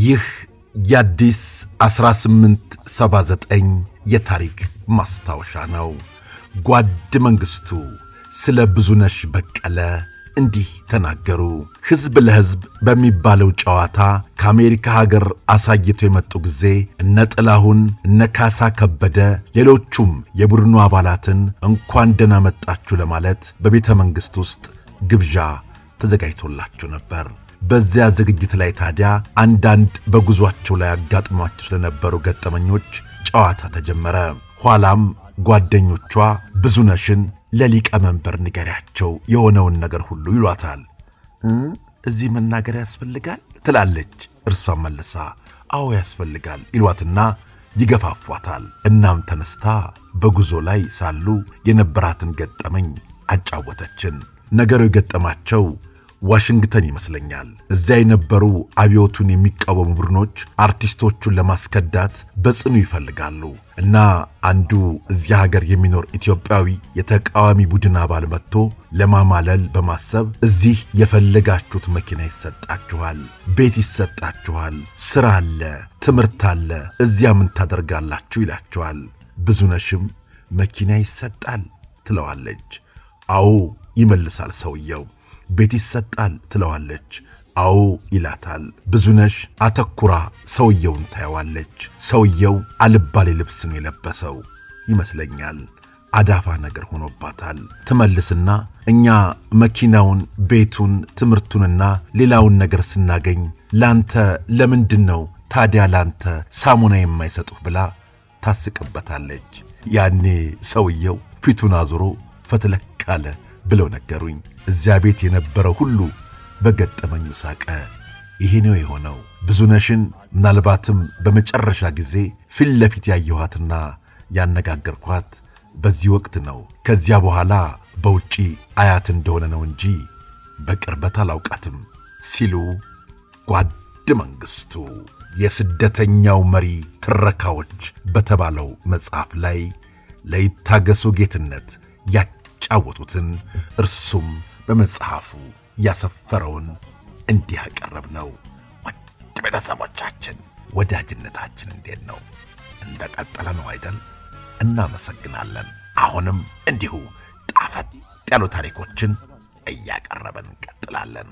ይህ የአዲስ 1879 የታሪክ ማስታወሻ ነው። ጓድ መንግስቱ ስለ ብዙነሽ በቀለ እንዲህ ተናገሩ። ሕዝብ ለሕዝብ በሚባለው ጨዋታ ከአሜሪካ ሀገር አሳይተው የመጡ ጊዜ እነ ጥላሁን፣ እነ ካሳ ከበደ፣ ሌሎቹም የቡድኑ አባላትን እንኳን ደህና መጣችሁ ለማለት በቤተ መንግሥት ውስጥ ግብዣ ተዘጋጅቶላቸው ነበር። በዚያ ዝግጅት ላይ ታዲያ አንዳንድ በጉዟቸው ላይ አጋጥሟቸው ስለነበሩ ገጠመኞች ጨዋታ ተጀመረ። ኋላም ጓደኞቿ ብዙነሽን ለሊቀ መንበር ንገሪያቸው የሆነውን ነገር ሁሉ ይሏታል። እዚህ መናገር ያስፈልጋል ትላለች። እርሷን መልሳ አዎ ያስፈልጋል ይሏትና ይገፋፏታል። እናም ተነስታ በጉዞ ላይ ሳሉ የነበራትን ገጠመኝ አጫወተችን። ነገሩ የገጠማቸው ዋሽንግተን ይመስለኛል። እዚያ የነበሩ አብዮቱን የሚቃወሙ ቡድኖች አርቲስቶቹን ለማስከዳት በጽኑ ይፈልጋሉ እና አንዱ እዚያ ሀገር የሚኖር ኢትዮጵያዊ የተቃዋሚ ቡድን አባል መጥቶ ለማማለል በማሰብ እዚህ የፈለጋችሁት መኪና ይሰጣችኋል፣ ቤት ይሰጣችኋል፣ ሥራ አለ፣ ትምህርት አለ፣ እዚያ ምን ታደርጋላችሁ ይላችኋል። ብዙነሽም መኪና ይሰጣል ትለዋለች። አዎ ይመልሳል ሰውየው። ቤት ይሰጣል ትለዋለች። አዎ ይላታል። ብዙነሽ አተኩራ ሰውየውን ታየዋለች። ሰውየው አልባሌ ልብስ ነው የለበሰው ይመስለኛል። አዳፋ ነገር ሆኖባታል። ትመልስና እኛ መኪናውን፣ ቤቱን፣ ትምህርቱንና ሌላውን ነገር ስናገኝ ላንተ ለምንድን ነው ታዲያ ላንተ ሳሙና የማይሰጡህ ብላ ታስቅበታለች። ያኔ ሰውየው ፊቱን አዙሮ ፈትለክ አለ ብለው ነገሩኝ። እዚያ ቤት የነበረው ሁሉ በገጠመኙ ሳቀ። ይሄ ነው የሆነው። ብዙነሽን ምናልባትም በመጨረሻ ጊዜ ፊት ለፊት ያየኋትና ያነጋገርኳት በዚህ ወቅት ነው። ከዚያ በኋላ በውጪ አያት እንደሆነ ነው እንጂ በቅርበት አላውቃትም ሲሉ ጓድ መንግስቱ የስደተኛው መሪ ትረካዎች በተባለው መጽሐፍ ላይ ለይታገሱ ጌትነት ያጫወቱትን እርሱም በመጽሐፉ ያሰፈረውን እንዲህ ያቀረብ ነው። ውድ ቤተሰቦቻችን ወዳጅነታችን እንዴት ነው? እንደቀጠለ ነው አይደል? እናመሰግናለን። አሁንም እንዲሁ ጣፈጥ ያሉ ታሪኮችን እያቀረበን እንቀጥላለን።